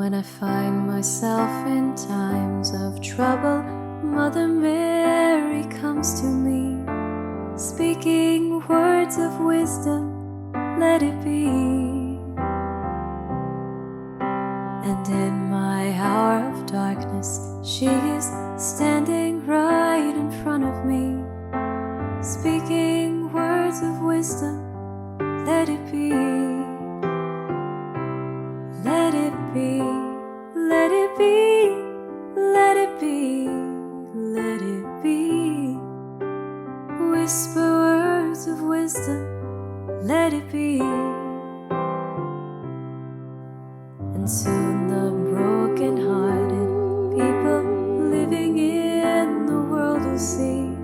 when I find myself in times of trouble, Mother Mary comes to me, speaking words of wisdom, let it be. And in my hour of darkness, she is standing right in front of me, speaking words of wisdom, let it be. Let it be, let it be, let it be, let it be. Whisper words of wisdom, let it be. And soon the broken-hearted people living in the world will see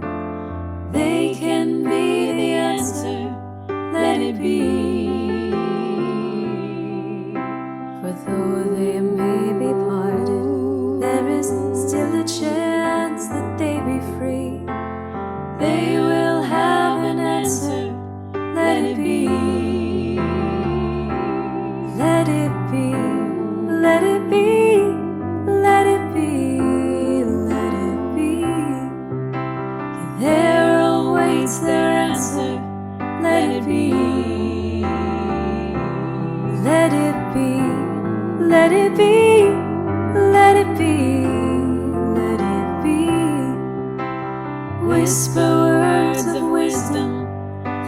they can be the answer, let it be. For though they may be parted, there is still a chance that they be free. They will have an answer, let it be. Let it be, let it be, let it be, let it be. There awaits their answer, let it be. Let it be, let it be, let it be, let it be. Whisper words of wisdom,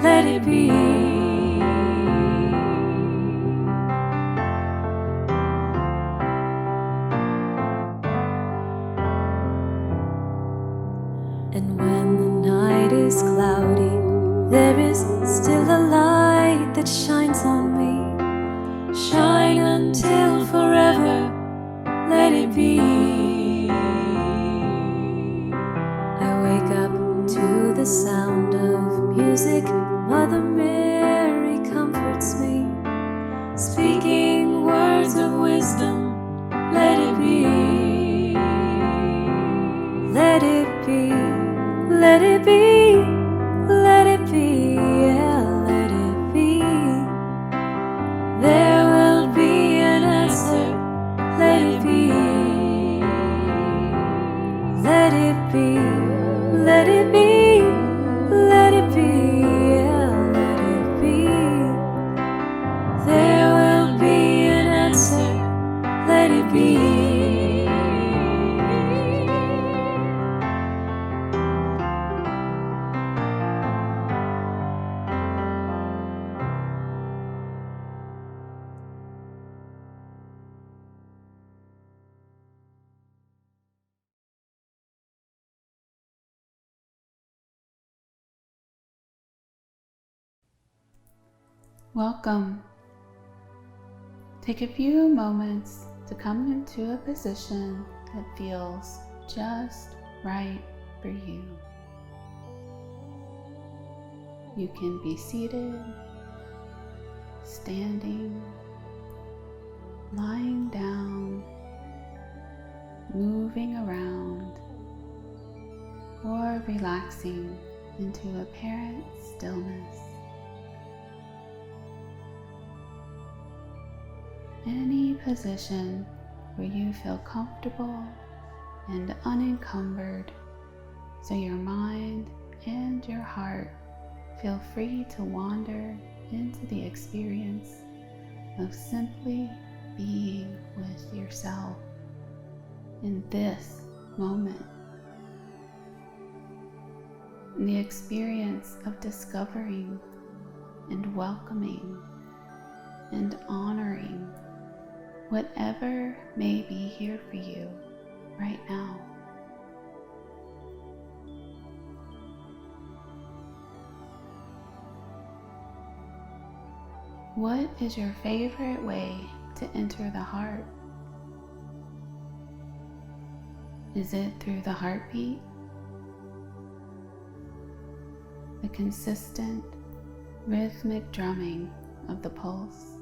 let it be. And when the night is cloudy, there is still a light that shines on me. Shine until forever, let it be. I wake up to the sound of music, Mother Mary comforts me, speaking words of wisdom, let it be. Let it be, let it be, let it be, yeah, let it be. There will be an answer, let it be. Let it be, let it be, let it be, yeah, let it be. There will be an answer, let it be. Welcome. Take a few moments to come into a position that feels just right for you. You can be seated, standing, lying down, moving around, or relaxing into apparent stillness. Any position where you feel comfortable and unencumbered, so your mind and your heart feel free to wander into the experience of simply being with yourself in this moment. In the experience of discovering and welcoming and honoring whatever may be here for you right now. What is your favorite way to enter the heart? Is it through the heartbeat? The consistent, rhythmic drumming of the pulse?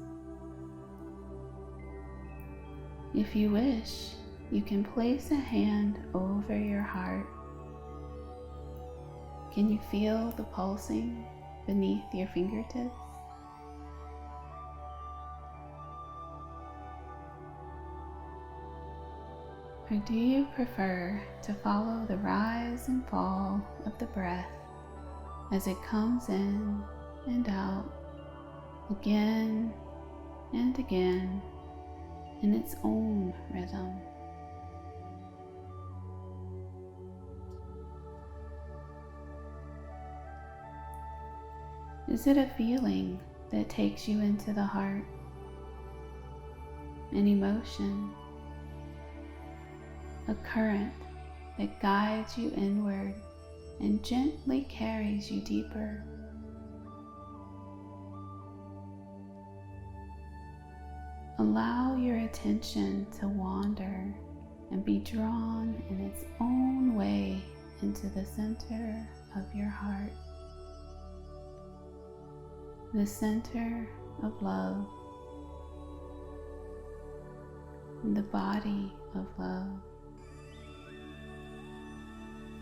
If you wish, you can place a hand over your heart. Can you feel the pulsing beneath your fingertips? Or do you prefer to follow the rise and fall of the breath as it comes in and out again and again in its own rhythm? Is it a feeling that takes you into the heart? An emotion? A current that guides you inward and gently carries you deeper? Allow your attention to wander and be drawn in its own way into the center of your heart, the center of love, the body of love,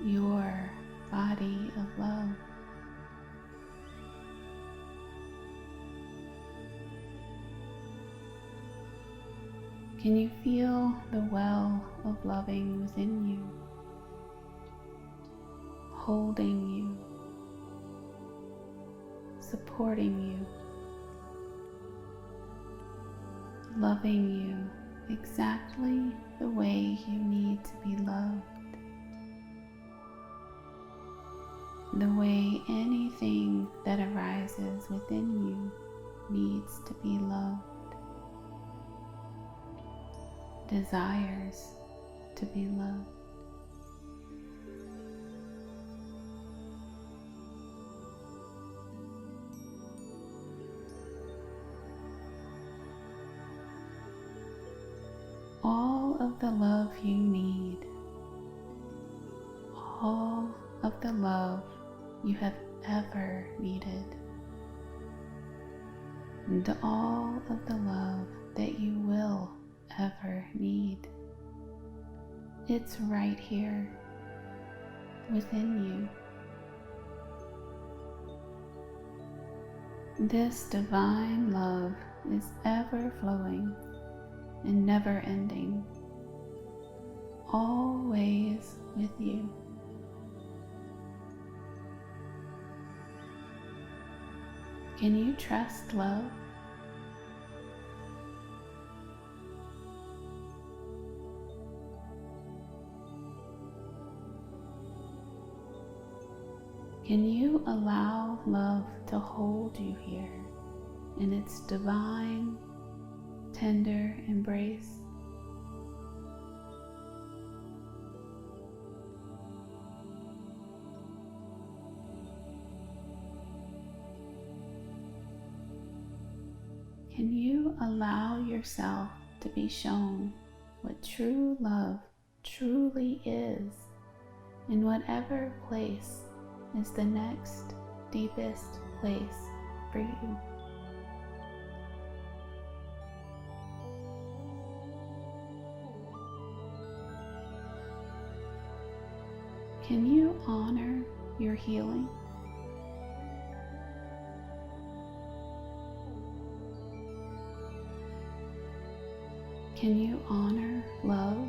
your body of love. Can you feel the well of loving within you, holding you, supporting you, loving you exactly the way you need to be loved, the way anything that arises within you needs to be loved, desires to be loved? All of the love you need, all of the love you have ever needed, and all of the love that you will ever need. It's right here within you. This divine love is ever flowing and never ending, always with you. Can you trust love? Can you allow love to hold you here in its divine, tender embrace? Can you allow yourself to be shown what true love truly is in whatever place is the next deepest place for you? Can you honor your healing? Can you honor love?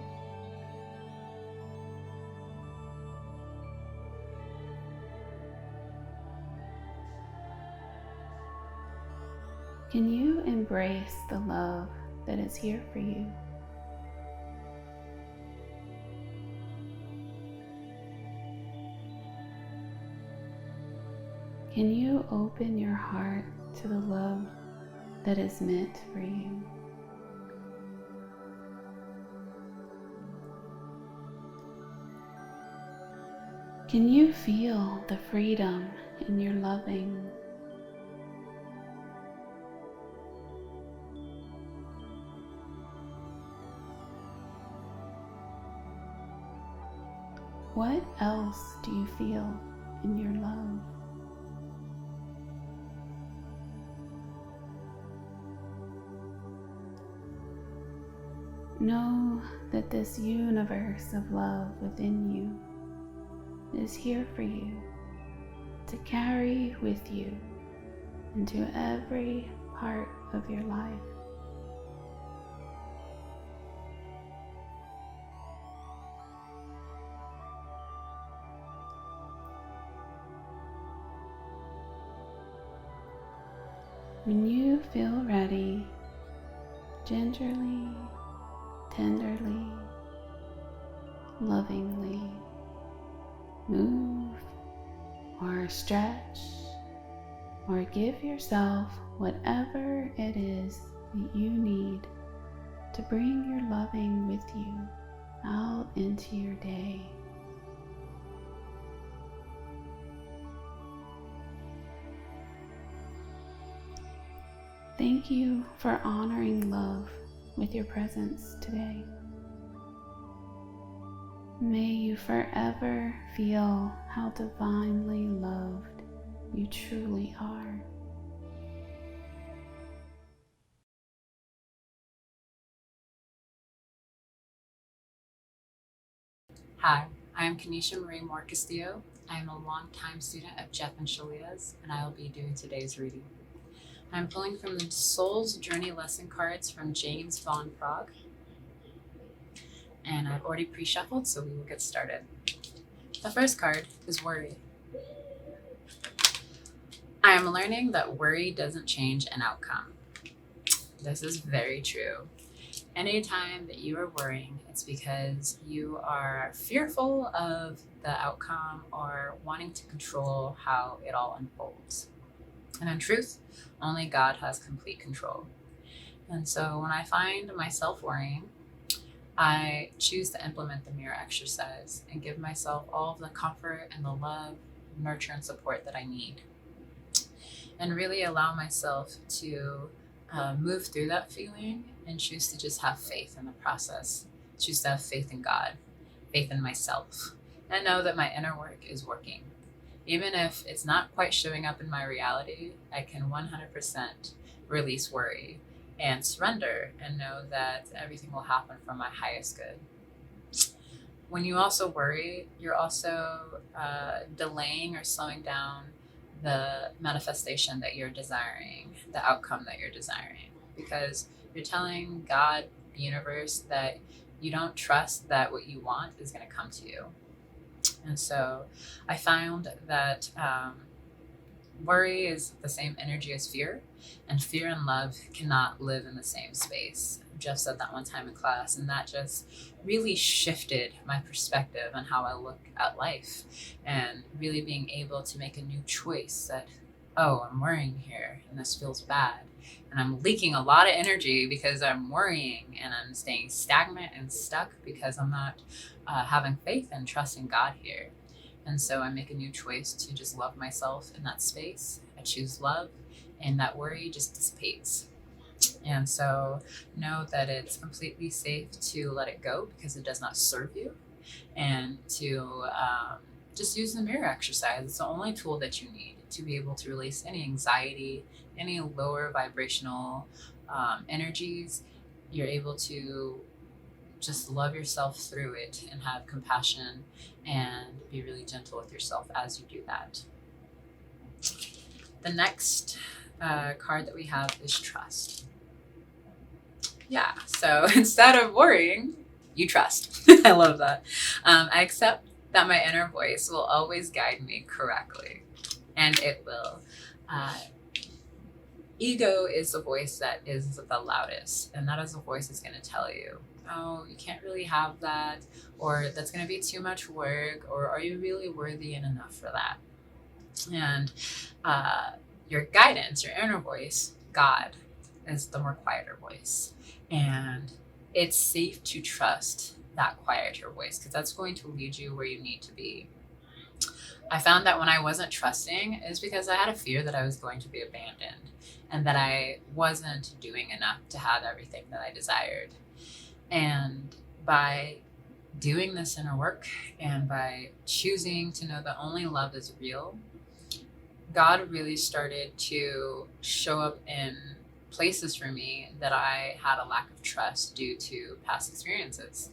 Can you embrace the love that is here for you? Can you open your heart to the love that is meant for you? Can you feel the freedom in your loving? What else do you feel in your love? Know that this universe of love within you is here for you to carry with you into every part of your life. When you feel ready, gingerly, tenderly, lovingly, move or stretch or give yourself whatever it is that you need to bring your loving with you out into your day. Thank you for honoring love with your presence today. May you forever feel how divinely loved you truly are. Hi, I am Kanisha Marie Moore Castillo. I am a longtime student of Jeff and Shaleia's, and I will be doing today's reading. I'm pulling from the Soul's Journey lesson cards from James von Prague, and I've already pre-shuffled, so we will get started. The first card is Worry. I am learning that worry doesn't change an outcome. This is very true. Anytime that you are worrying, it's because you are fearful of the outcome or wanting to control how it all unfolds. And in truth, only God has complete control. And so when I find myself worrying, I choose to implement the mirror exercise and give myself all of the comfort and the love, nurture, and support that I need. And really allow myself to move through that feeling and choose to just have faith in the process. Choose to have faith in God, faith in myself, and know that my inner work is working. Even if it's not quite showing up in my reality, I can 100% release worry and surrender and know that everything will happen for my highest good. When you also worry, you're also delaying or slowing down the manifestation that you're desiring, the outcome that you're desiring, because you're telling God, the universe, that you don't trust that what you want is going to come to you. And so I found that worry is the same energy as fear, and fear and love cannot live in the same space. Jeff said that one time in class, and that just really shifted my perspective on how I look at life, and really being able to make a new choice that, oh, I'm worrying here, and this feels bad. And I'm leaking a lot of energy because I'm worrying, and I'm staying stagnant and stuck because I'm not having faith and trusting God here. And so I make a new choice to just love myself in that space. I choose love, and that worry just dissipates. And so know that it's completely safe to let it go because it does not serve you, and to just use the mirror exercise. It's the only tool that you need to be able to release any anxiety, any lower vibrational energies. You're able to just love yourself through it and have compassion and be really gentle with yourself as you do that. The next card that we have is Trust. Yeah, so instead of worrying, you trust. I love that. I accept that my inner voice will always guide me correctly, and it will. Ego is the voice that is the loudest, and that is the voice that's going to tell you, oh, you can't really have that, or that's going to be too much work, or are you really worthy and enough for that? And your guidance, your inner voice, God, is the more quieter voice. And it's safe to trust that quieter voice because that's going to lead you where you need to be. I found that when I wasn't trusting is because I had a fear that I was going to be abandoned and that I wasn't doing enough to have everything that I desired. And by doing this inner work and by choosing to know that only love is real, God really started to show up in places for me that I had a lack of trust due to past experiences.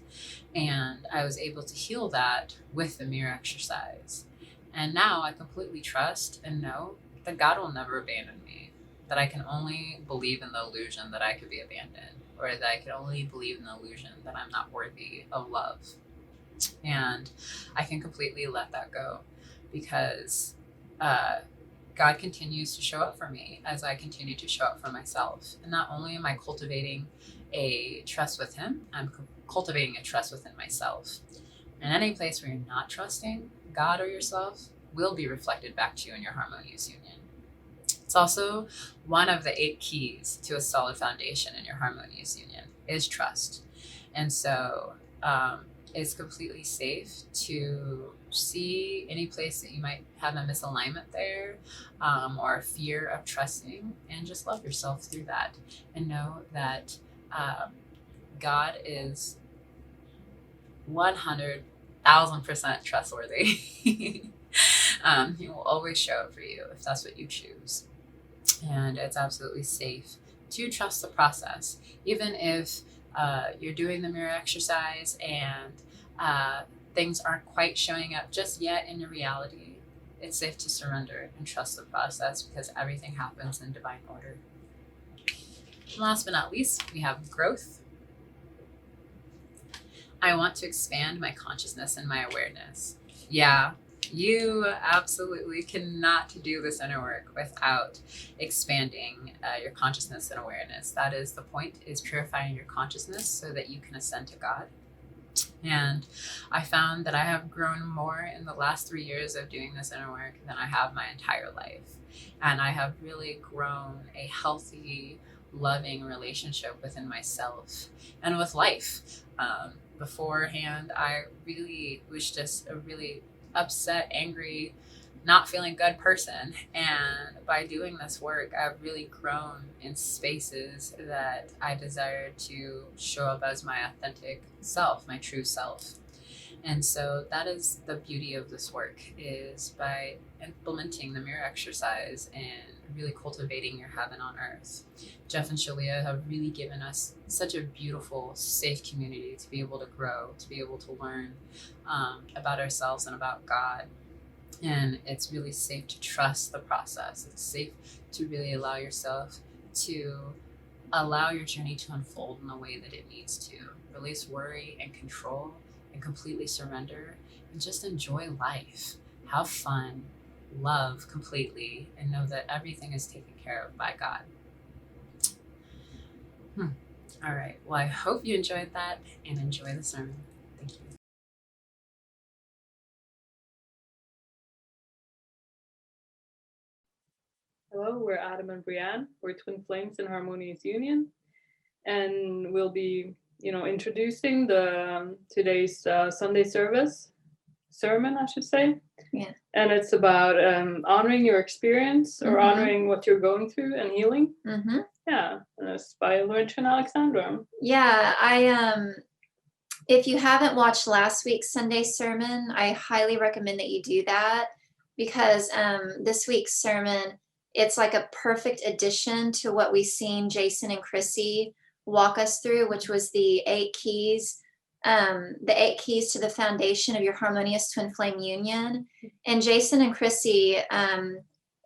And I was able to heal that with the mirror exercise. And now I completely trust and know that God will never abandon me, that I can only believe in the illusion that I could be abandoned, or that I can only believe in the illusion that I'm not worthy of love. And I can completely let that go because God continues to show up for me as I continue to show up for myself. And not only am I cultivating a trust with Him, I'm cultivating a trust within myself. And any place where you're not trusting God or yourself will be reflected back to you in your harmonious union. It's also one of the 8 keys to a solid foundation in your harmonious union is trust. And so it's completely safe to see any place that you might have a misalignment there, or a fear of trusting, and just love yourself through that and know that God is 100,000% trustworthy. He will always show up for you if that's what you choose. And it's absolutely safe to trust the process, even if you're doing the mirror exercise and things aren't quite showing up just yet in your reality. It's safe to surrender and trust the process because everything happens in divine order. And last but not least, we have growth. I want to expand my consciousness and my awareness. Yeah, you absolutely cannot do this inner work without expanding your consciousness and awareness. That is the point, is purifying your consciousness so that you can ascend to God. And I found that I have grown more in the last 3 years of doing this inner work than I have my entire life. And I have really grown a healthy, loving relationship within myself and with life. Beforehand, I really was just a really upset, angry, not feeling good person. And by doing this work, I've really grown in spaces that I desire to show up as my authentic self, my true self. And so that is the beauty of this work, is by implementing the mirror exercise and really cultivating your heaven on earth. Jeff and Shaleia have really given us such a beautiful, safe community to be able to grow, to be able to learn about ourselves and about God. And it's really safe to trust the process. It's safe to really allow yourself to allow your journey to unfold in the way that it needs to. Release worry and control and completely surrender and just enjoy life. Have fun, love completely, and know that everything is taken care of by God. All right. Well, I hope you enjoyed that and enjoy the sermon. Thank you. Hello, we're Adam and Brianne. We're twin flames in Harmonious Union, and we'll be, introducing the today's Sunday sermon, I should say. Yeah. And it's about honoring your experience or honoring what you're going through and healing. Mm-hmm. Yeah, and it's by Laurentian Alexandra. Yeah, if you haven't watched last week's Sunday sermon, I highly recommend that you do that, because this week's sermon, it's like a perfect addition to what we've seen Jason and Chrissy walk us through, which was the 8 keys, the 8 keys to the foundation of your harmonious twin flame union. And Jason and Chrissy,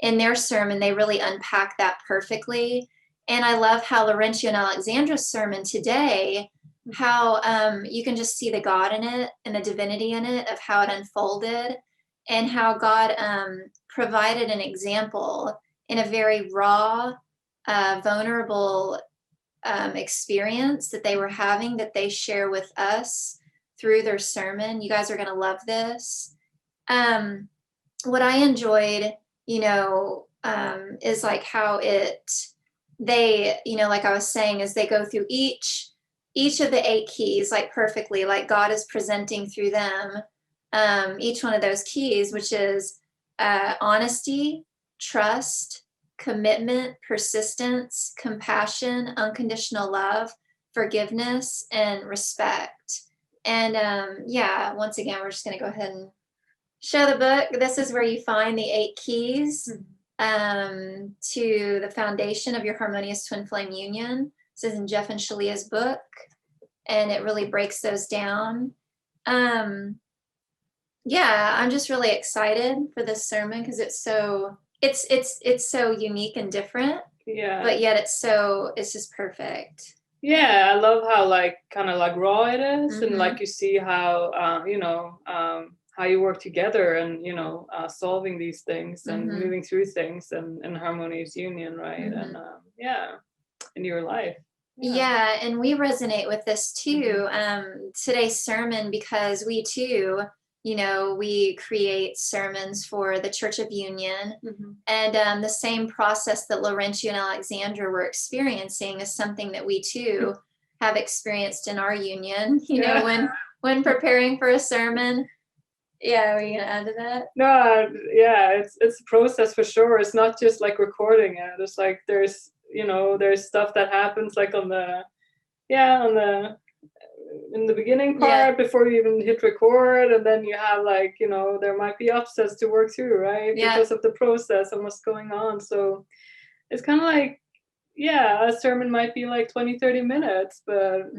in their sermon, they really unpack that perfectly. And I love how Laurentio and Alexandra's sermon today, how you can just see the God in it and the divinity in it of how it unfolded, and how God provided an example in a very raw, vulnerable experience that they were having, that they share with us through their sermon. You guys are going to love this. What I enjoyed, is like how they, like I was saying, is they go through each of the 8 keys like perfectly, like God is presenting through them each one of those keys, which is honesty, trust, commitment, persistence, compassion, unconditional love, forgiveness, and respect. And once again, we're just going to go ahead and show the book. This is where you find the 8 keys to the foundation of your harmonious twin flame union. This is in Jeff and Shaleia's book, and it really breaks those down. I'm just really excited for this sermon because it's so unique and different. Yeah. But yet it's just perfect. Yeah, I love how kind of raw it is, and you see how how you work together and solving these things and Mhm. moving through things and in harmonious union, right? Mhm. And in your life. Yeah, and we resonate with this too. Today's sermon, because we too, we create sermons for the Church of Union. And the same process that Laurentio and Alexandra were experiencing is something that we too have experienced in our union. When preparing for a sermon. Yeah, are you gonna add to that? No, yeah, it's a process for sure. It's not just like recording it. It's like there's stuff that happens like on the in the beginning part before you even hit record, and then you have like there might be upsets to work through, right? Because of the process and what's going on. So it's kind of like a sermon might be like 20-30 minutes, but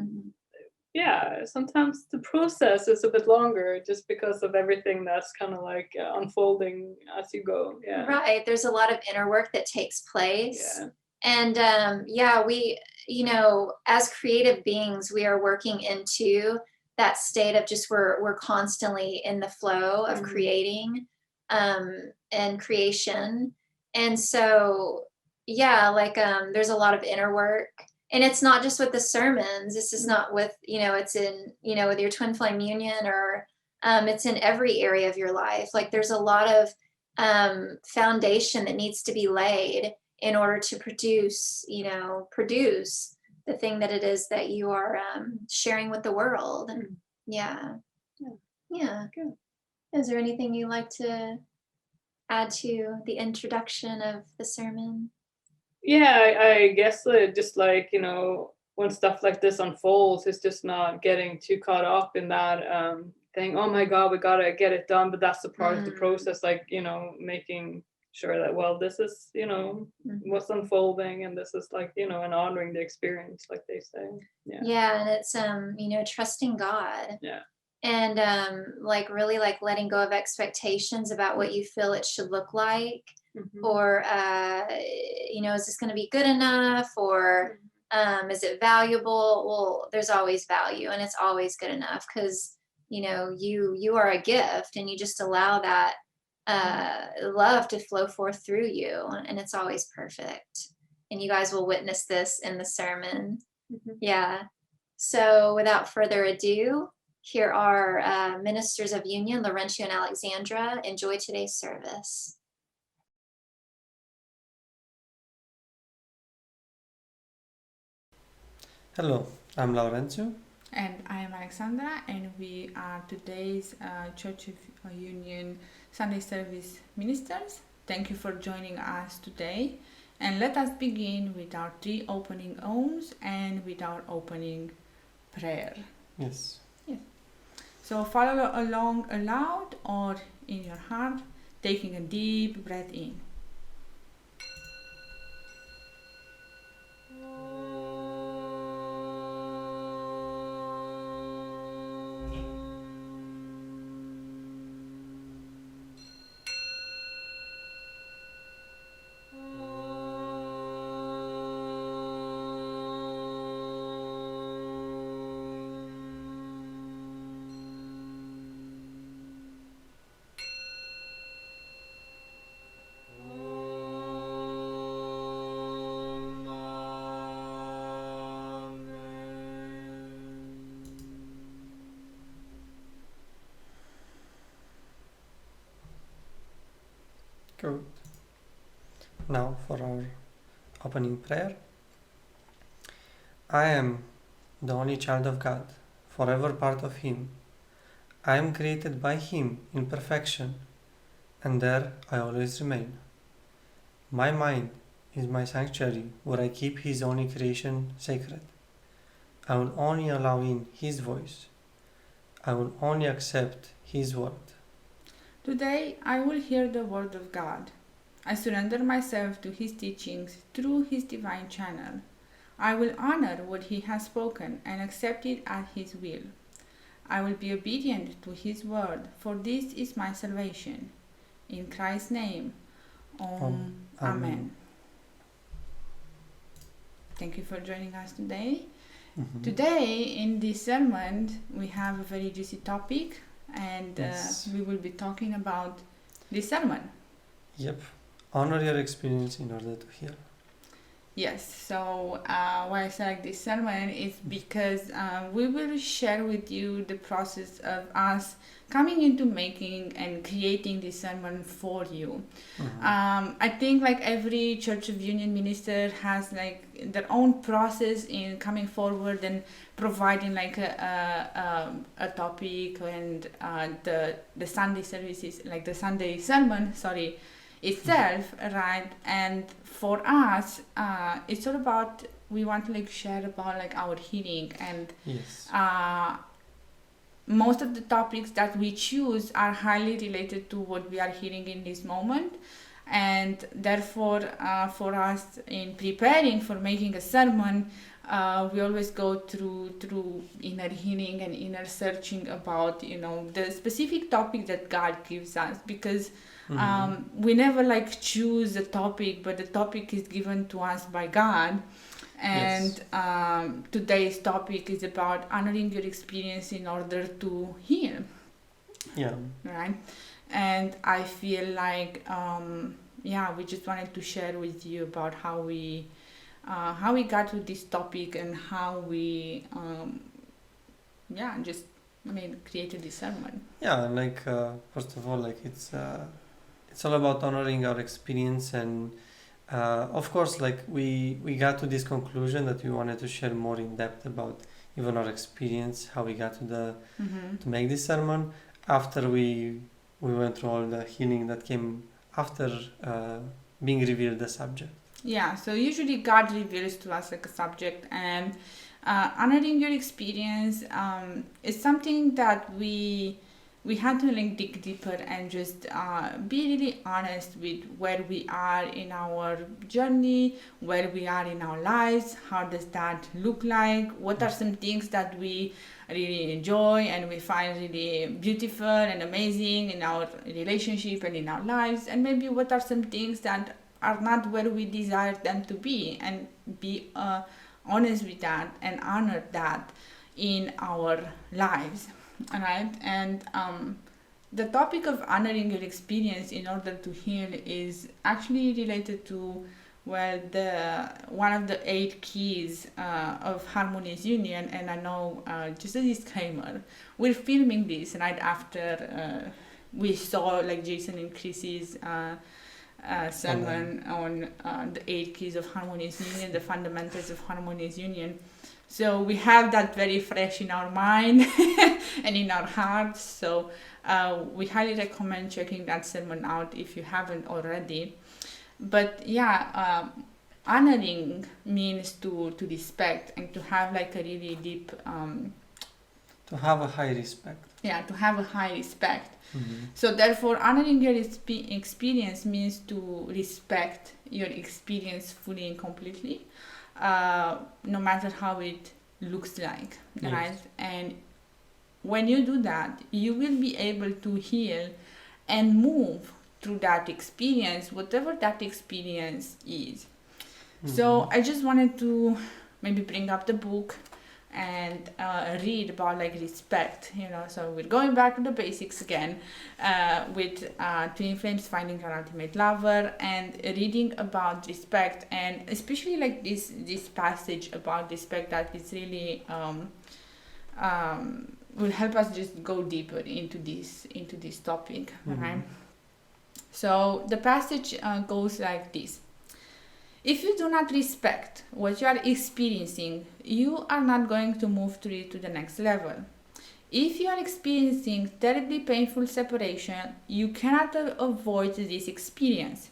sometimes the process is a bit longer just because of everything that's kind of like unfolding as you go. Right, there's a lot of inner work that takes place. And we, as creative beings, we are working into that state of just we're constantly in the flow of creating and creation. And so there's a lot of inner work. And it's not just with the sermons. This is not with, it's in, with your twin flame union, or it's in every area of your life. Like there's a lot of foundation that needs to be laid in order to produce the thing that it is that you are sharing with the world. Yeah. Good. Is there anything you'd like to add to the introduction of the sermon? I guess just like when stuff like this unfolds, it's just not getting too caught up in that thing. Oh my God, we gotta get it done, but that's the part of the process. Like making sure that this is what's unfolding, and this is like and honoring the experience, like they say. And it's trusting God. And really like letting go of expectations about what you feel it should look like. Or is this going to be good enough, or is it valuable? Well, there's always value, and it's always good enough, because you are a gift, and you just allow that love to flow forth through you, and it's always perfect. And you guys will witness this in the sermon. So without further ado, here are ministers of union, Laurentio and Alexandra. Enjoy today's service. Hello, I'm Laurentio. And I am Alexandra, and we are today's Church of Union Sunday service ministers. Thank you for joining us today. And let us begin with our 3 opening ohms and with our opening prayer. Yes. So follow along aloud or in your heart, taking a deep breath in. Good. Now for our opening prayer. I am the only child of God, forever part of Him. I am created by Him in perfection, and there I always remain. My mind is my sanctuary, where I keep His only creation sacred. I will only allow in His voice. I will only accept His word. Today I will hear the word of God. I surrender myself to His teachings through His divine channel. I will honor what He has spoken and accept it as His will. I will be obedient to His word, for this is my salvation. In Christ's name, Amen. Thank you for joining us today. Today, in this sermon, we have a very juicy topic, and Yes. we will be talking about discernment. Yep. Honor your experience in order to heal. Yes, so why I select discernment is because we will share with you the process of us coming into making and creating discernment for you. I think like every Church of Union minister has like their own process in coming forward and providing like a topic, and the Sunday services, like the Sunday sermon, sorry, itself, right? And for us, it's all about, we want to like share about like our healing, and Yes. most of the topics that we choose are highly related to what we are hearing in this moment. And therefore, for us in preparing for making a sermon, we always go through inner healing and inner searching about, you know, the specific topic that God gives us, because we never like choose a topic, but the topic is given to us by God. And today's topic is about honoring your experience in order to heal. Yeah. Right? And I feel like, we just wanted to share with you about how we got to this topic, and how we, created this sermon. Yeah, like first of all, like it's all about honoring our experience, and of course, like we got to this conclusion that we wanted to share more in depth about even our experience, how we got to to make this sermon after we went through all the healing that came after being revealed the subject. Yeah, so usually God reveals to us like a subject, and honoring your experience is something that we had to like dig deeper and just be really honest with where we are in our journey, where we are in our lives, how does that look like, what are some things that we really enjoy and we find really beautiful and amazing in our relationship and in our lives, and maybe what are some things that are not where we desire them to be, and be honest with that and honor that in our lives. Right? And the topic of honoring your experience in order to heal is actually related to, well, one of the 8 keys of Harmonious Union. And I know, just a disclaimer, we're filming this right after we saw like Jason and Chrissy's sermon on the 8 keys of Harmonious Union, the fundamentals of Harmonious Union. So we have that very fresh in our mind and in our hearts. So we highly recommend checking that sermon out if you haven't already. But honoring means to respect and to have like a really deep... to have a high respect. Yeah, to have a high respect. So therefore, honoring your experience means to respect your experience fully and completely. No matter how it looks like, right? And when you do that, you will be able to heal and move through that experience, whatever that experience is. So I just wanted to maybe bring up the book and read about like respect, so we're going back to the basics again, with Twin Flames Finding Our Ultimate Lover, and reading about respect, and especially like this passage about respect that is really will help us just go deeper into this topic. Right? So the passage goes like this: if you do not respect what you are experiencing, you are not going to move through it to the next level. If you are experiencing terribly painful separation, you cannot avoid this experience.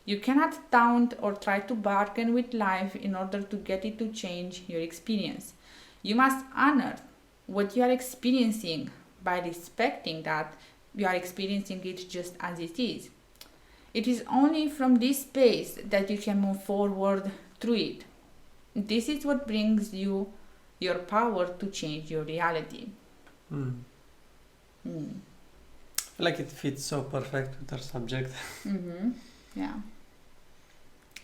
You cannot taunt or try to bargain with life in order to get it to change your experience. You must honor what you are experiencing by respecting that you are experiencing it just as it is. It is only from this space that you can move forward through it. This is what brings you your power to change your reality. I feel like it fits so perfect with our subject. Yeah.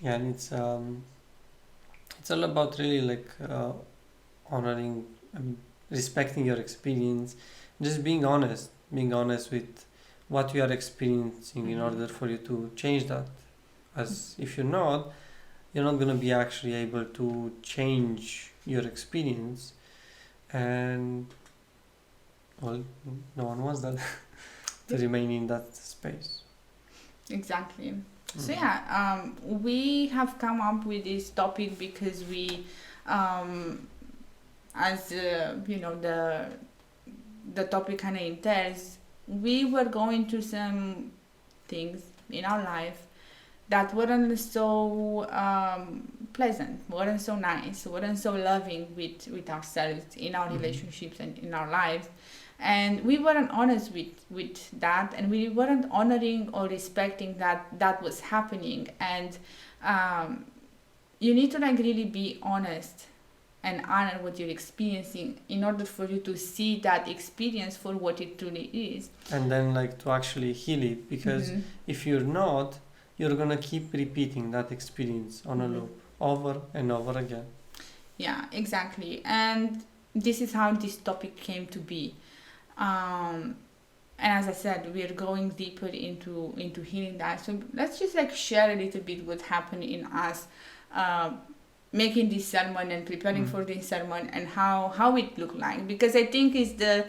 Yeah, and it's all about really like honoring and respecting your experience, just being honest being honest with what you are experiencing in order for you to change that. As if you're not going to be actually able to change your experience, and well, no one wants that to remain in that space. Exactly. So yeah, we have come up with this topic because we, as you know, the topic kind of entails, we were going through some things in our life that weren't so pleasant, weren't so nice, weren't so loving with ourselves in our relationships and in our lives. And we weren't honest with that, and we weren't honoring or respecting that was happening. And you need to like really be honest and honor what you're experiencing in order for you to see that experience for what it truly is. And then like to actually heal it, because if you're not, you're gonna keep repeating that experience on a loop over and over again. Yeah, exactly. And this is how this topic came to be. And as I said, we are going deeper into healing that. So let's just like share a little bit what happened in us, making this sermon and preparing for this sermon, and how it looked like, because I think it's the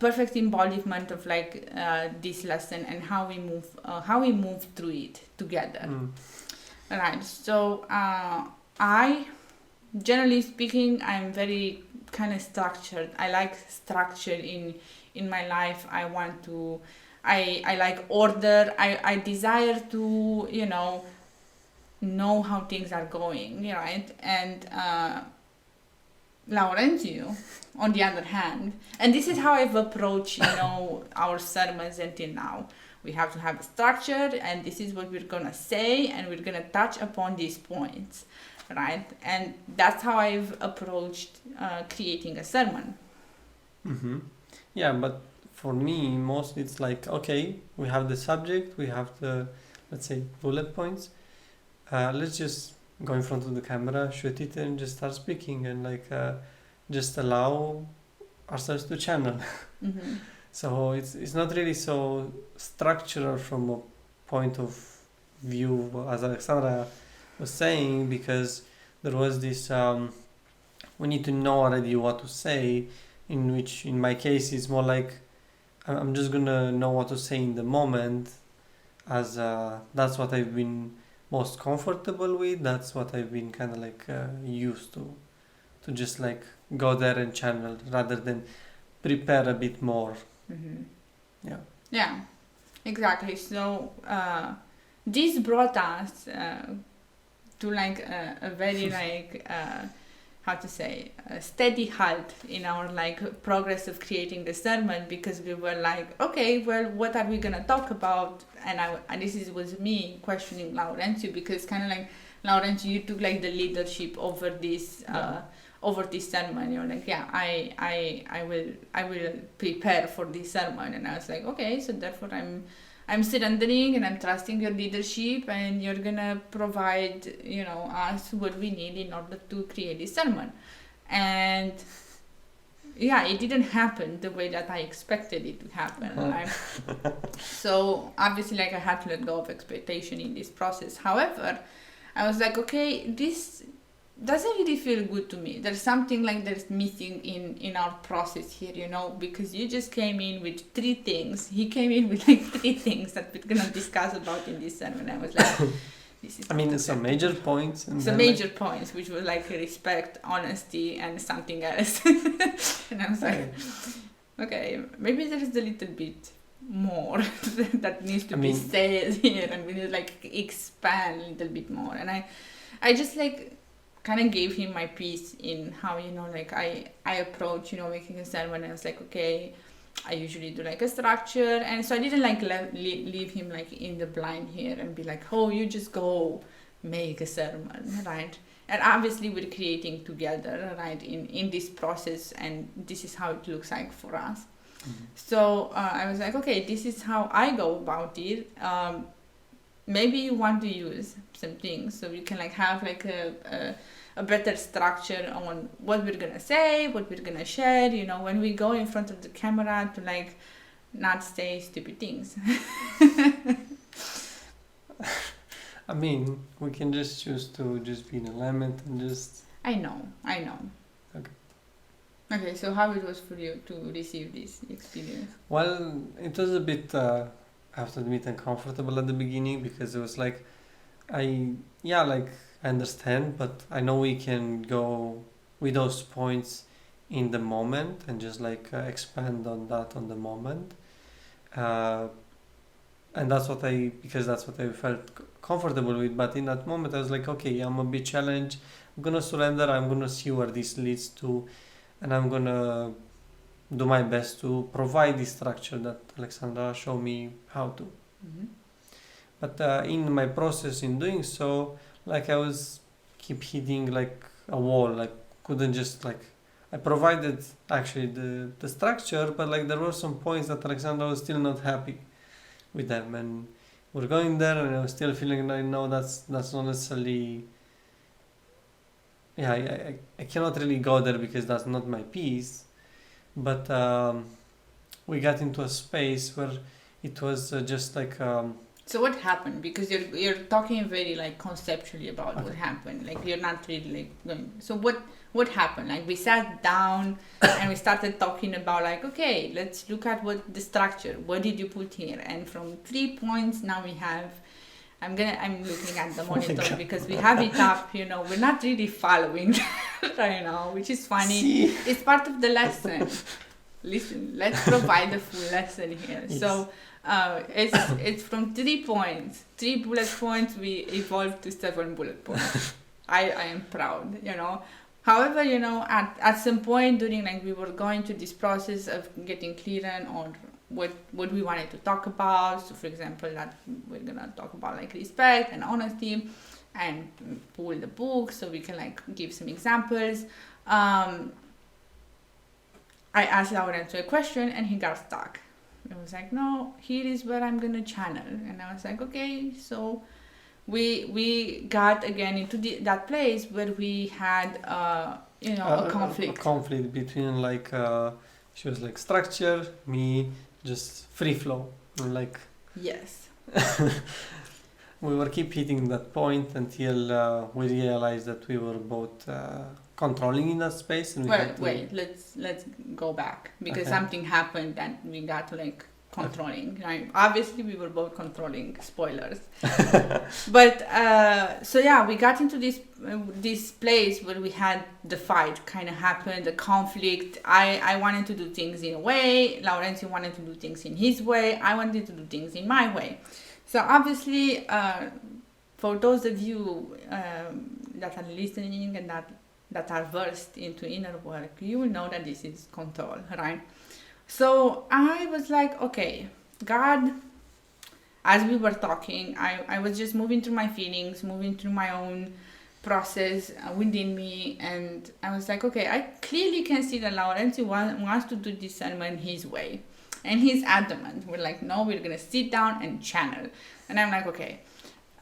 perfect embodiment of like this lesson and how we move through it together. Right. So I, generally speaking, I'm very kind of structured. I like structure in my life. I like order. I desire to know how things are going, right? And Laurentiu, on the other hand, and this is how I've approached our sermons until now. We have to have a structure, and this is what we're gonna say, and we're gonna touch upon these points, right? And that's how I've approached creating a sermon. Yeah, but for me, mostly it's like, okay, we have the subject, we have the, let's say, bullet points. Let's just go in front of the camera, shoot it, and just start speaking, and like just allow ourselves to channel. So it's not really so structural from a point of view, as Alexandra was saying, because there was this we need to know already what to say, in which in my case it's more like I'm just gonna know what to say in the moment, as that's what I've been most comfortable with, that's what I've been kind of like used to just like go there and channel rather than prepare a bit more. Yeah, exactly. So this brought us to like a very like how to say, a steady halt in our like progress of creating the sermon, because we were like, okay, well, what are we gonna talk about? And this was me questioning Laurentiu, because kind of like, Laurentiu, you took like the leadership over this sermon. You're like, yeah, I will prepare for this sermon. And I was like, okay, so therefore I'm surrendering and I'm trusting your leadership, and you're gonna provide, us what we need in order to create this sermon. And yeah, it didn't happen the way that I expected it to happen. Right? So obviously, like, I had to let go of expectation in this process. However, I was like, okay, this doesn't really feel good to me. There's something like that's missing in our process here, because you just came in with 3 things. He came in with like 3 things that we're gonna discuss about in this sermon. I was like, this is. I mean, some major points. And some major points, which were like respect, honesty, and something else. And I was like, okay, maybe there is a little bit more that needs to be said here, and we need to like expand a little bit more. And I just like kind of gave him my piece in how I approach making a sermon. And I was like, okay, I usually do like a structure, and so I didn't like leave him like in the blind here and be like, oh, you just go make a sermon, right? And obviously we're creating together, right, in this process, and this is how it looks like for us. So I was like, okay, this is how I go about it. Maybe you want to use some things so we can like have like a better structure on what we're gonna say, what we're gonna share, when we go in front of the camera, to like not say stupid things. I mean, we can just choose to just be in alignment and just... I know. Okay, so how it was for you to receive this experience? Well, it was a bit, I have to admit, uncomfortable at the beginning, because it was like, I understand, but I know we can go with those points in the moment and just like expand on that on the moment. And that's what because that's what I felt comfortable with. But in that moment, I was like, okay, I'm a bit challenged. I'm gonna surrender. I'm gonna see where this leads to, and I'm gonna do my best to provide the structure that Alexandra showed me how to. Mm-hmm. But in my process in doing so, like I was keep hitting like a wall. Like couldn't just like I provided actually the structure, but like there were some points that Alexandra was still not happy with them, and we're going there, and I was still feeling like no, that's not necessarily. Yeah, I cannot really go there because that's not my piece. But we got into a space where it was just like. So what happened? Because you're talking very like conceptually about what happened. Like you're not really like going. So what happened? Like we sat down and we started talking about like, okay, let's look at what the structure. What did you put here? And from 3 points now we have. I'm looking at the monitor because we have it up. You know, we're not really following right now, which is funny. See? It's part of the lesson. Listen, let's provide the full lesson here. Yes. So. It's from 3 points, 3 bullet points. We evolved to 7 bullet points. I am proud, you know. However, you know, at some point during like we were going through this process of getting clear on what we wanted to talk about. So, for example, that we're gonna talk about like respect and honesty, and pull the book so we can like give some examples. I asked Laurent a question and he got stuck. I was like, no, here is where I'm gonna channel, and I was like, okay. So we got again into that place where we had a conflict. A conflict between like she was like structure, me just free flow, and like yes. We were keep hitting that point until we realized that we were both controlling in that space. And wait, let's go back because something happened and we got to like controlling. Right? Obviously, we were both controlling. Spoilers. But so yeah, we got into this place where we had the fight kind of happened, the conflict. I wanted to do things in a way. Laurentiu wanted to do things in his way. I wanted to do things in my way. So obviously, for those of you that are listening and that are versed into inner work, you will know that this is control, right? So I was like, okay, God, as we were talking, I was just moving through my feelings, moving through my own process within me, and I was like, okay, I clearly can see that Laurentiu wants to do this sermon his way. And he's adamant. We're like, no, we're going to sit down and channel. And I'm like, okay,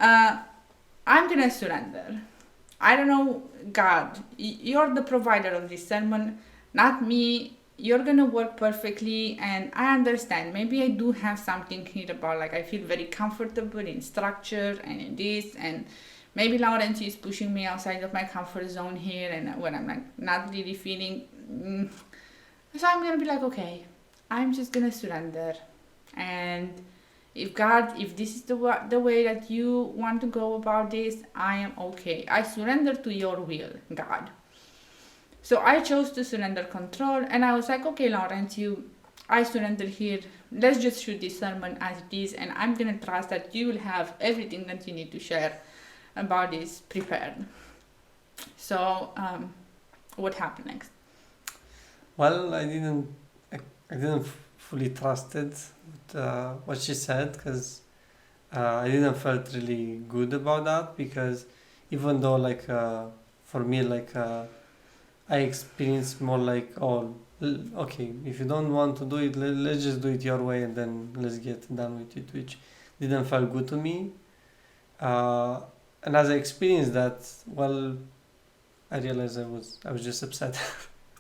I'm going to surrender. I don't know, God, you're the provider of this sermon, not me. You're going to work perfectly. And I understand. Maybe I do have something here about, like, I feel very comfortable in structure and in this. And maybe Laurentiu is pushing me outside of my comfort zone here. And when I'm, like, not really feeling. So I'm going to be like, okay. I'm just gonna surrender, and if this is the way that you want to go about this, I am okay. I surrender to your will, God. So I chose to surrender control, and I was like, okay, Laurentiu, I surrender here. Let's just shoot this sermon as it is, and I'm gonna trust that you will have everything that you need to share about this prepared. So, what happened next? Well, I didn't fully trusted what she said, because I didn't felt really good about that, because even though like for me like I experienced more like, oh, okay, if you don't want to do it, let's just do it your way and then let's get done with it, which didn't feel good to me. And as I experienced that, well, I realized I was just upset.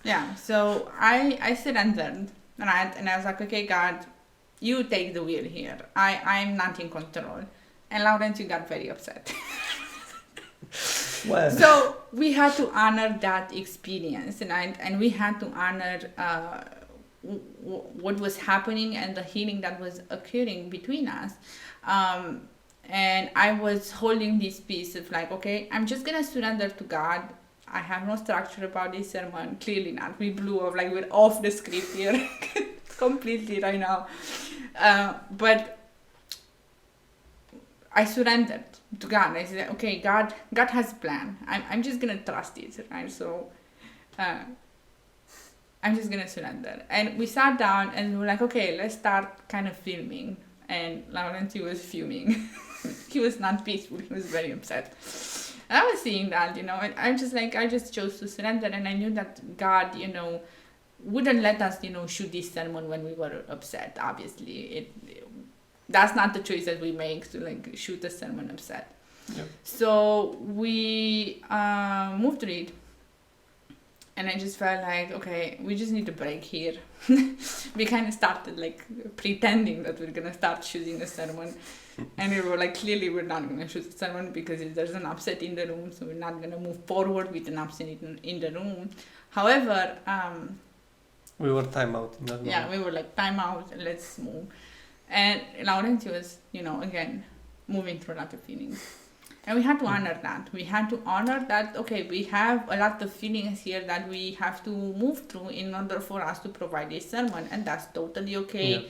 Yeah, so I surrendered. Right, and I was like, okay, God, you take the wheel here. I'm not in control. And Laurentiu got very upset. Well, So we had to honor that experience, and we had to honor what was happening and the healing that was occurring between us. And I was holding this piece of like, okay, I'm just gonna surrender to God. I have no structure about this sermon. Clearly not. We blew off, like we're off the script here completely right now. But I surrendered to God. I said, okay, God has a plan. I'm just gonna trust it, right? So I'm just gonna surrender. And we sat down and we were like, okay, let's start kind of filming. And Laurentiu was fuming. He was not peaceful. He was very upset. And I was seeing that, and I'm just like, I just chose to surrender. And I knew that God, wouldn't let us, shoot this sermon when we were upset. Obviously, that's not the choice that we make, to like shoot a sermon upset. Yep. So we moved to it. And I just felt like, okay, we just need a break here. We kind of started like pretending that we're going to start shooting a sermon. And we were like, clearly we're not going to shoot a sermon because there's an upset in the room. So we're not going to move forward with an upset in the room. However, we were time out in that moment. yeah, we were like, time out, let's move. And Laurentiu was, again, moving through a lot of feelings. And we had to honor that. We had to honor that, okay, we have a lot of feelings here that we have to move through in order for us to provide a sermon. And that's totally okay. Yeah.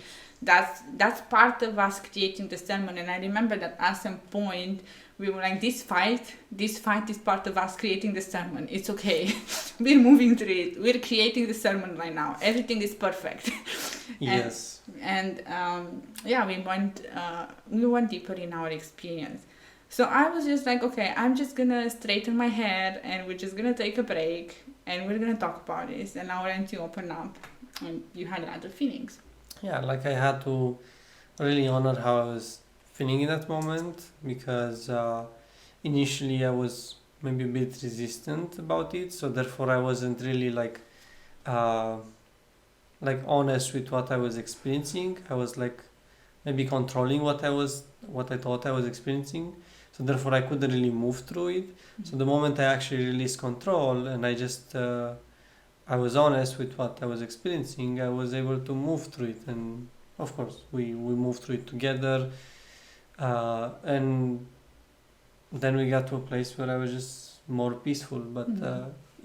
That's part of us creating the sermon. And I remember that at some point, we were like, this fight is part of us creating the sermon. It's okay. We're moving through it. We're creating the sermon right now. Everything is perfect. Yes. And we went deeper in our experience. So I was just like, okay, I'm just going to straighten my hair and we're just going to take a break and we're going to talk about this. And Laurentiu opened up and you had a lot of feelings. Yeah, like I had to really honor how I was feeling in that moment because initially I was maybe a bit resistant about it. So therefore I wasn't really like honest with what I was experiencing. I was like maybe controlling what I thought I was experiencing. So therefore I couldn't really move through it. Mm-hmm. So the moment I actually released control and I just I was honest with what I was experiencing, I was able to move through it. And of course we moved through it together. And then we got to a place where I was just more peaceful. But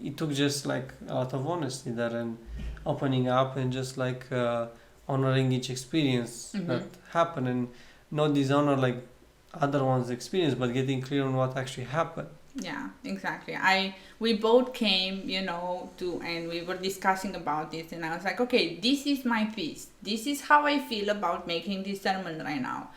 it took just like a lot of honesty there and opening up and just like honoring each experience that happened and not dishonor like other one's experience, but getting clear on what actually happened. Yeah, exactly. We both came, and we were discussing about this, and I was like, okay, this is my piece. This is how I feel about making this sermon right now.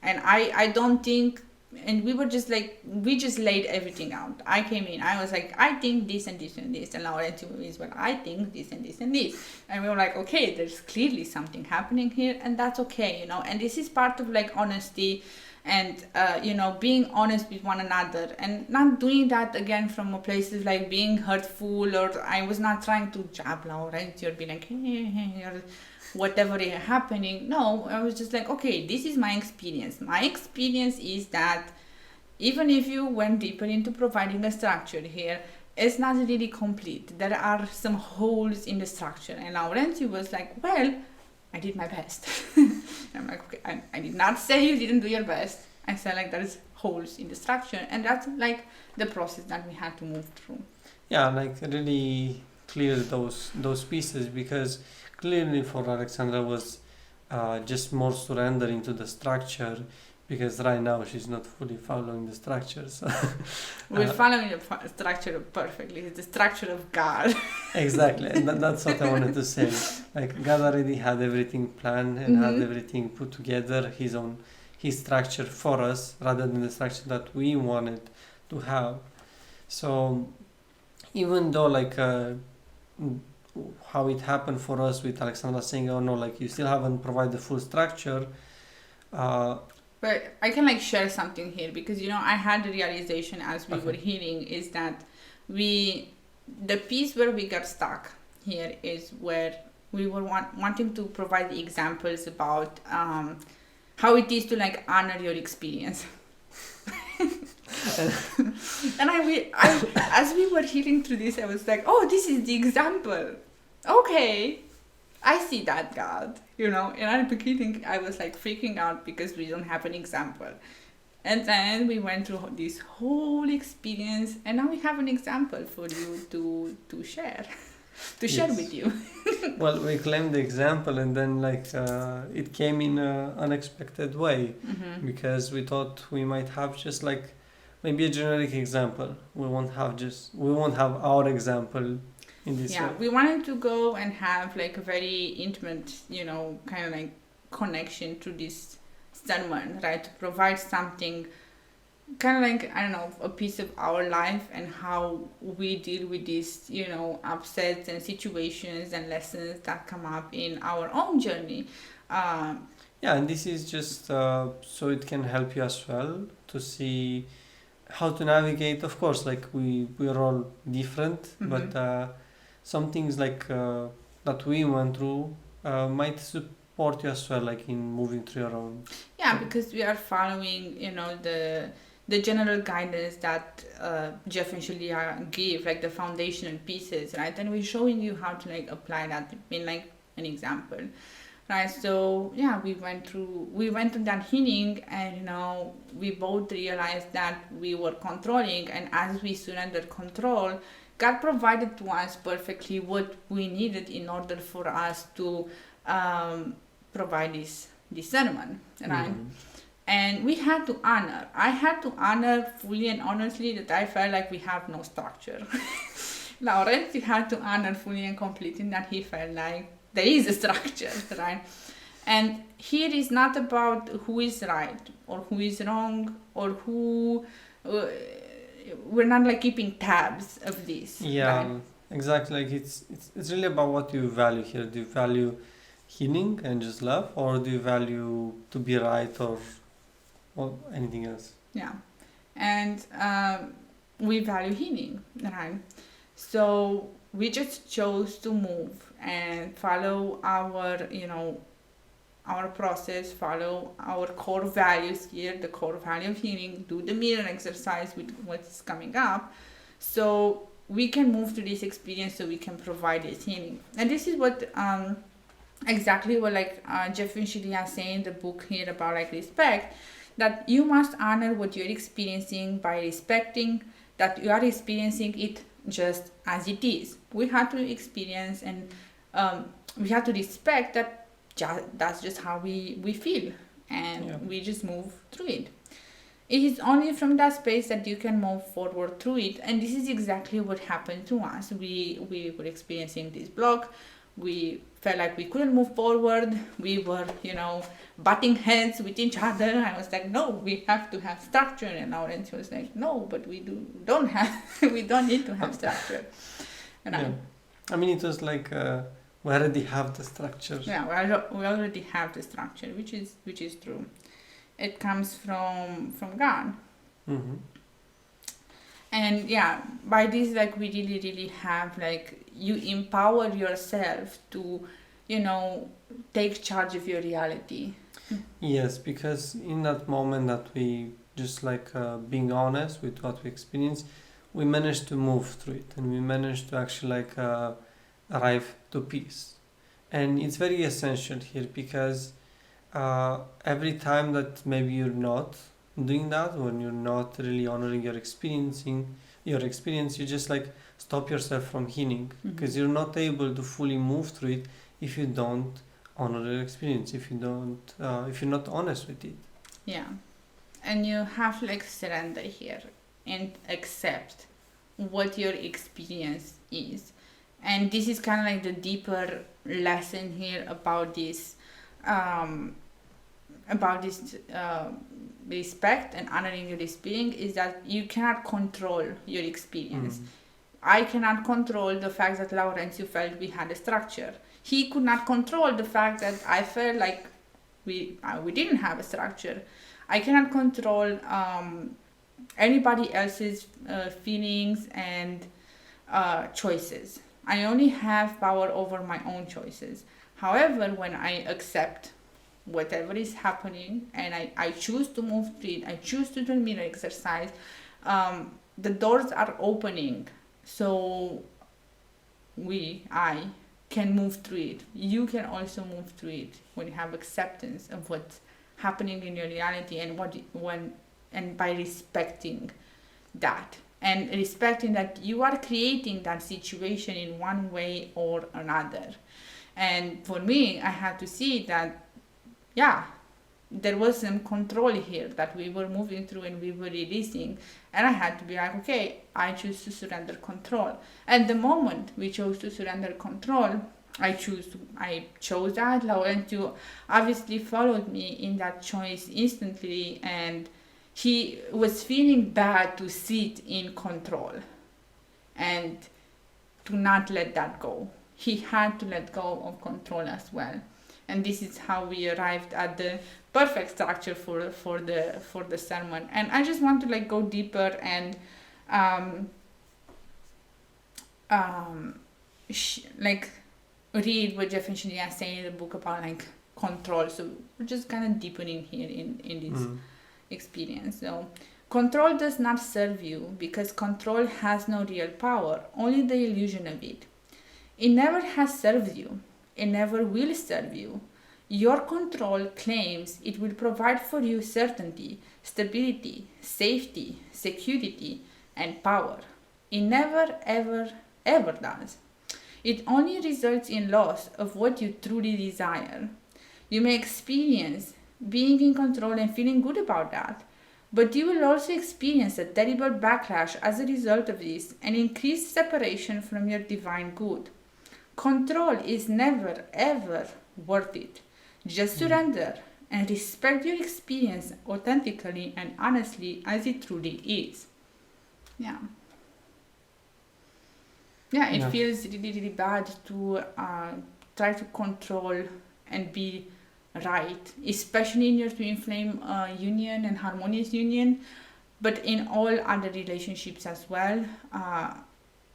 And I don't think, and we were just like, we just laid everything out. I came in, I was like, I think this and this and this, and Laurentiu is, well, I think this and this and this. And we were like, okay, there's clearly something happening here, and that's okay, and this is part of like honesty and, being honest with one another and not doing that again from a place of like being hurtful, or I was not trying to jab Laurentiu or be like, hey, or whatever is happening. No, I was just like, okay, this is my experience. My experience is that even if you went deeper into providing a structure here, it's not really complete. There are some holes in the structure. And Laurentiu was like, well, I did my best. I'm like, okay, I did not say you didn't do your best. I said like there's holes in the structure, and that's like the process that we had to move through. Yeah, like really clear those pieces, because clearly for Alexandra was just more surrender into the structure, because right now she's not fully following the structure. So we're following the structure perfectly. It's the structure of God. Exactly, and that's what I wanted to say. Like God already had everything planned and had everything put together, his structure for us, rather than the structure that we wanted to have. So even though like how it happened for us with Alexandra saying, oh no, like you still haven't provided the full structure. But I can like share something here, because I had the realization as we were healing is that the piece where we got stuck here is where we were wanting to provide the examples about how it is to like honor your experience. And as we were hearing through this, I was like, oh, this is the example. Okay, I see that, God. You know, and at the beginning, I was like freaking out because we don't have an example. And then we went through this whole experience, and now we have an example for you to share, share Yes. with you. Well, we claimed the example, and then it came in an unexpected way, because we thought we might have just like maybe a generic example. We won't have our example in this Yeah, way. we wanted to go and have like a very intimate, you know, kind of like connection to this sermon, right? To provide something kind of like, I don't know, a piece of our life and how we deal with these, you know, upsets and situations and lessons that come up in our own journey. Yeah, and this is just so it can help you as well to see how to navigate. Of course, like we're all different, but some things that we went through might support you as well, like in moving through your own. Yeah, because we are following, you know, the general guidance that Jeff and Shaleia give, like the foundational pieces, right? And we're showing you how to like apply that in like an example, right? So yeah, we went through that healing, and you know, we both realized that we were controlling, and as we surrendered control, God provided to us perfectly what we needed in order for us to provide this sermon, right? And we had to honor. I had to honor fully and honestly that I felt like we have no structure. Lawrence, you had to honor fully and completely that he felt like there is a structure, right? And here is not about who is right or who is wrong or who. We're not like keeping tabs of this. Yeah, right? exactly. Like it's really about what you value here. Do you value healing and just love, or do you value to be right or anything else? Yeah, and we value healing, right? So we just chose to move and follow our, you know, our process, follow our core values here, the core value of healing, do the mirror exercise with what's coming up, so we can move to this experience, so we can provide this healing. And this is what exactly what like Jeff and Shaleia say in the book here about like respect, that you must honor what you're experiencing by respecting that you are experiencing it just as it is. We have to experience, and we have to respect that that's just how we feel, and we just move through it. It is only from that space that you can move forward through it, and this is exactly what happened to us. We were experiencing this block. We felt like we couldn't move forward. We were, you know, butting heads with each other. I was like, no, we have to have structure. And Lawrence was like, no, but we don't have, we don't need to have structure. And I mean, it was like we already have the structure. Yeah, we already have the structure, which is true. It comes from God. Mm-hmm. And yeah, by this, like, we really have, like, you empower yourself to, you know, take charge of your reality. Yes, because in that moment that we just like being honest with what we experience, we managed to move through it, and we managed to actually like arrive to peace. And it's very essential here, because every time that maybe you're not doing that, when you're not really honoring your experience, you just like stop yourself from healing, because you're not able to fully move through it if you don't honor your experience, if you're not honest with it. Yeah, and you have to like surrender here and accept what your experience is. And this is kind of like the deeper lesson here about this respect and honoring your experience, is that you cannot control your experience. I cannot control the fact that Lawrence, you felt we had a structure. He could not control the fact that I felt like we didn't have a structure. I cannot control anybody else's feelings and choices. I only have power over my own choices. However, when I accept whatever is happening and I choose to move through it, I choose to do mirror exercise, the doors are opening. So I can move through it. You can also move through it when you have acceptance of what's happening in your reality and by respecting that. And respecting that you are creating that situation in one way or another. And for me, I had to see that, yeah, there was some control here that we were moving through and we were releasing. And I had to be like, okay, I choose to surrender control. And the moment we chose to surrender control, I chose that. Laurentiu obviously followed me in that choice instantly, and he was feeling bad to sit in control and to not let that go. He had to let go of control as well. And this is how we arrived at the perfect structure for the sermon. And I just want to go deeper and read what Jeff and Shaleia say in the book about control. So we're just kind of deepening here in this experience. So control does not serve you because control has no real power, only the illusion of it. It never has served you. It never will serve you. Your control claims it will provide for you certainty, stability, safety, security, and power. It never, ever, ever does. It only results in loss of what you truly desire. You may experience being in control and feeling good about that, but you will also experience a terrible backlash as a result of this and increased separation from your divine good. Control is never, ever worth it. Just surrender and respect your experience authentically and honestly as it truly is. Yeah. Yeah, it feels really, really bad to try to control and be right, especially in your twin flame union and harmonious union, but in all other relationships as well.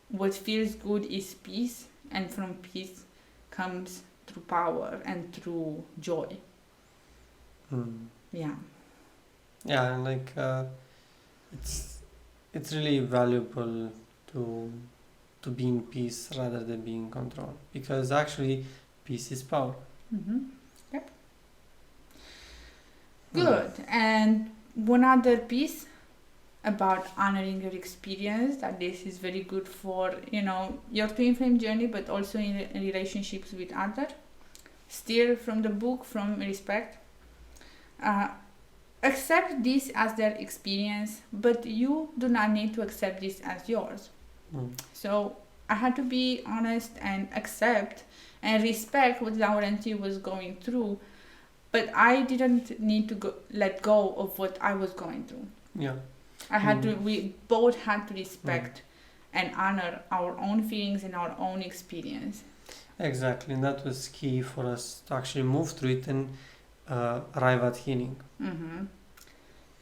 What feels good is peace, and from peace comes through power and through joy. Yeah. Yeah, and it's really valuable to be in peace rather than being in control, because actually peace is power. Yep. Good. And one other piece about honoring your experience, that this is very good for your twin flame journey, but also in relationships with others. Still from the book, from respect, accept this as their experience, but you do not need to accept this as yours. So I had to be honest and accept and respect what Laurentiu was going through, but I didn't need to let go of what I was going through. Yeah. We both had to respect and honor our own feelings and our own experience. Exactly, and that was key for us to actually move through it and arrive at healing.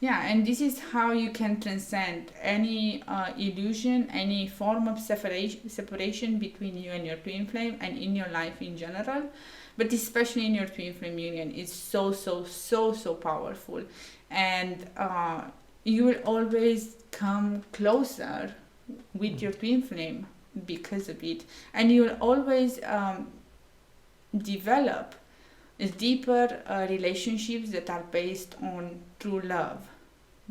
Yeah, and this is how you can transcend any illusion, any form of separation between you and your twin flame and in your life in general, but especially in your twin flame union. It's so powerful, and you will always come closer with your twin flame because of it, and you will always develop deeper relationships that are based on true love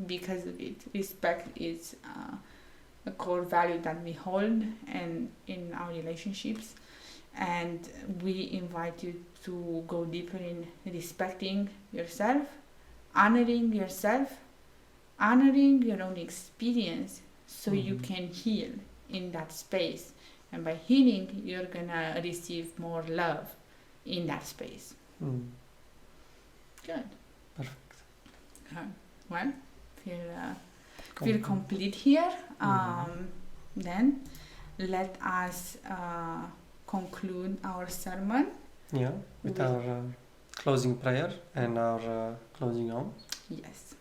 because of it. Respect is a core value that we hold and in our relationships, and we invite you to go deeper in respecting yourself, honoring your own experience, so you can heal in that space, and by healing you're gonna receive more love in that space. Good. Perfect. Well, feel complete here. Then let us conclude our sermon. Yeah, with our closing prayer and our closing home. Yes.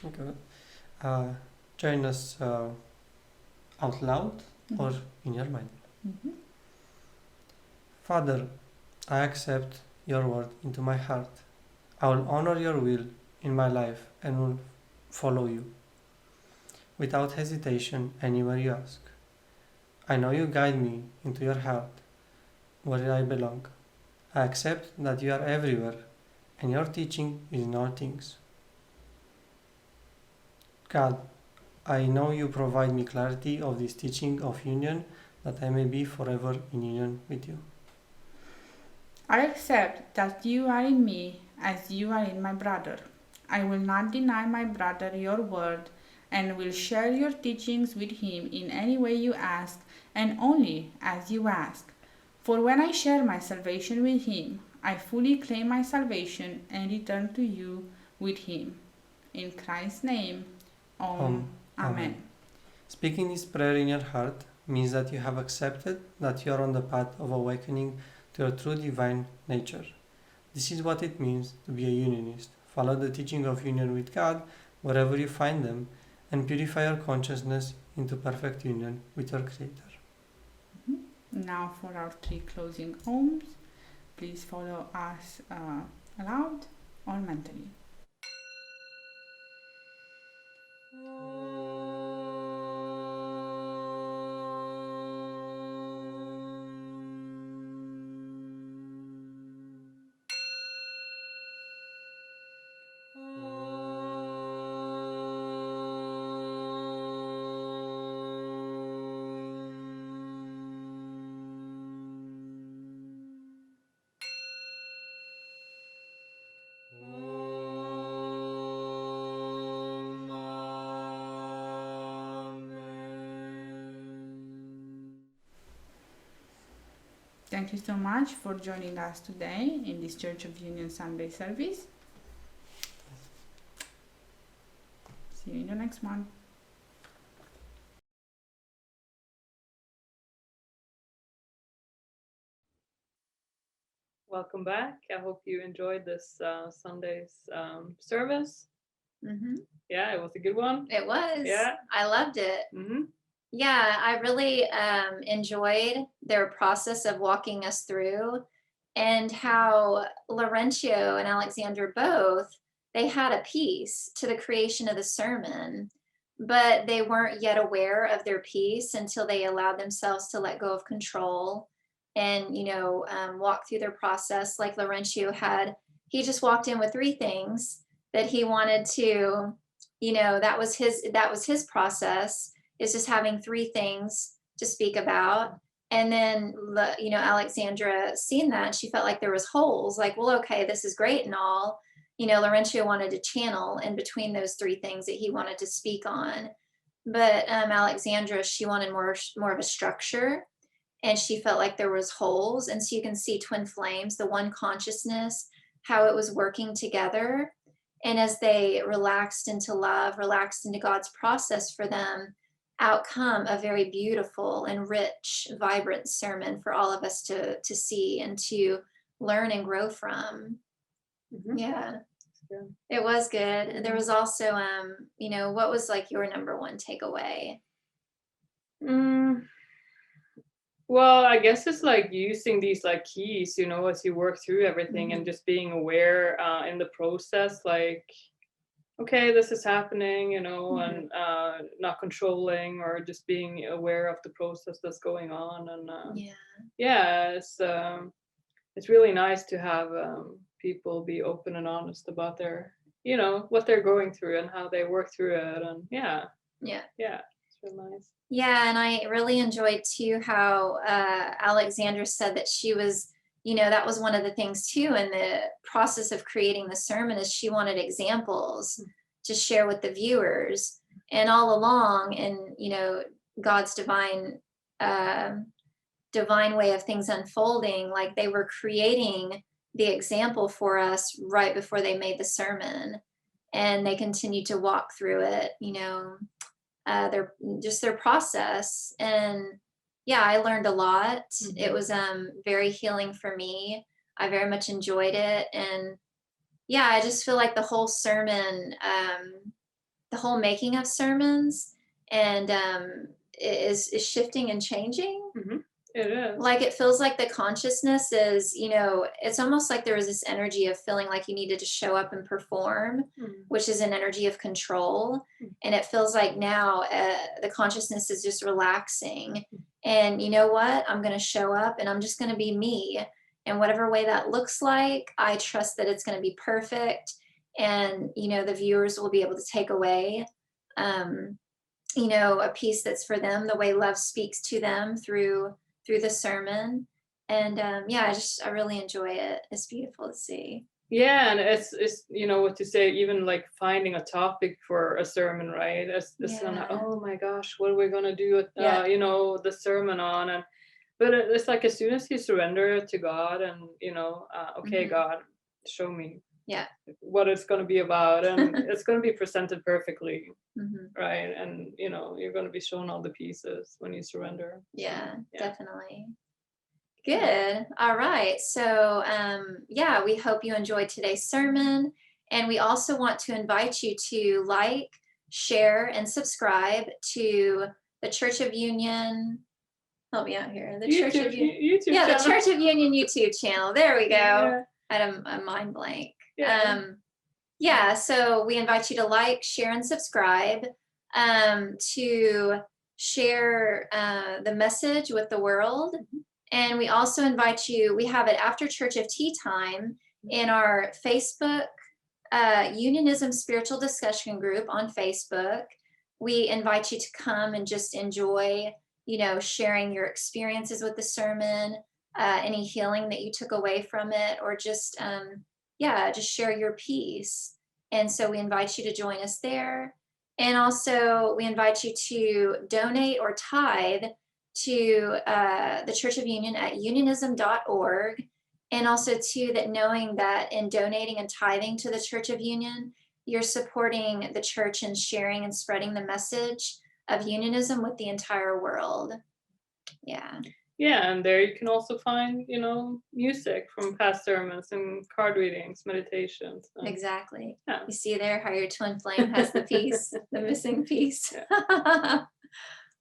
Okay. Join us out loud or in your mind. Father, I accept your word into my heart. I will honor your will in my life and will follow you without hesitation anywhere you ask. I know you guide me into your heart where I belong. I accept that you are everywhere and your teaching is in all things. God, I know you provide me clarity of this teaching of union that I may be forever in union with you. I accept that you are in me as you are in my brother. I will not deny my brother your word and will share your teachings with him in any way you ask and only as you ask. For when I share my salvation with him, I fully claim my salvation and return to you with him. In Christ's name, Amen. Amen. Speaking this prayer in your heart means that you have accepted that you are on the path of awakening to your true divine nature. This is what it means to be a unionist. Follow the teaching of union with God wherever you find them and purify your consciousness into perfect union with your Creator. Now for our 3 closing ohms, please follow us aloud or mentally. Thank you so much for joining us today in this Church of Union Sunday service. See you in the next one. Welcome back. I hope you enjoyed this Sunday's service. Mm-hmm. Yeah, it was a good one. It was. Yeah. I loved it. Mm-hmm. Yeah, I really enjoyed their process of walking us through, and how Laurentio and Alexandra both, they had a piece to the creation of the sermon, but they weren't yet aware of their piece until they allowed themselves to let go of control and, walk through their process. Like Laurentio he just walked in with 3 things that he wanted to, that was his process, is just having 3 things to speak about. And then, Alexandra seeing that, she felt like there was holes, like, well, okay, this is great and all. Laurentio wanted to channel in between those 3 things that he wanted to speak on. But Alexandra, she wanted more of a structure, and she felt like there was holes. And so you can see twin flames, the one consciousness, how it was working together. And as they relaxed into love, relaxed into God's process for them, out come a very beautiful and rich, vibrant sermon for all of us to see and to learn and grow from. Mm-hmm. Yeah, Good. it was good. And there was also, what was like your number 1 takeaway? Well, I guess it's like using these like keys, as you work through everything, and just being aware in the process, like, okay, this is happening, and not controlling, or just being aware of the process that's going on. And it's really nice to have people be open and honest about their, what they're going through and how they work through it. And it's really nice. Yeah, and I really enjoyed too how Alexandra said that she was, that was one of the things too in the process of creating the sermon, is she wanted examples to share with the viewers. And all along, in God's divine way of things unfolding, like they were creating the example for us right before they made the sermon, and they continued to walk through it, their process. And I learned a lot. It was very healing for me. I very much enjoyed it. And I just feel like the whole sermon, the whole making of sermons, and is shifting and changing. It is. Like it feels like the consciousness is, it's almost like there was this energy of feeling like you needed to show up and perform, which is an energy of control. And it feels like now the consciousness is just relaxing. And you know what? I'm going to show up and I'm just going to be me. And whatever way that looks like, I trust that it's going to be perfect. And, the viewers will be able to take away, a piece that's for them, the way love speaks to them through the sermon. And I really enjoy it. It's beautiful to see. Yeah, and it's what to say, even like finding a topic for a sermon, right? It's not, oh my gosh, what are we gonna do with the sermon on? But it's like as soon as you surrender it to God and okay, God, show me what it's going to be about, and it's going to be presented perfectly, right? And you're going to be shown all the pieces when you surrender. Yeah, definitely. Good. All right. So we hope you enjoyed today's sermon, and we also want to invite you to like, share, and subscribe to the Church of Union. Help me out here. The Church of Union. YouTube channel. The Church of Union YouTube channel. There we go. Yeah. I had a mind blank. Yeah. So we invite you to like, share, and subscribe, to share the message with the world. And we also invite you, we have it after Church of Tea Time in our Facebook Unionism Spiritual Discussion Group on Facebook. We invite you to come and just enjoy, sharing your experiences with the sermon, any healing that you took away from it, or just share your peace. And so we invite you to join us there. And also we invite you to donate or tithe to the Church of Union at unionism.org. And also too, that knowing that in donating and tithing to the Church of Union, you're supporting the church and sharing and spreading the message of unionism with the entire world. Yeah. Yeah, and there you can also find, music from past sermons and card readings, meditations. Exactly. Yeah. You see there how your twin flame has the piece, the missing piece. Yeah.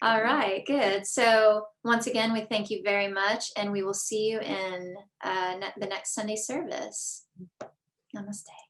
All right, good. So once again, we thank you very much, and we will see you in the next Sunday service. Namaste.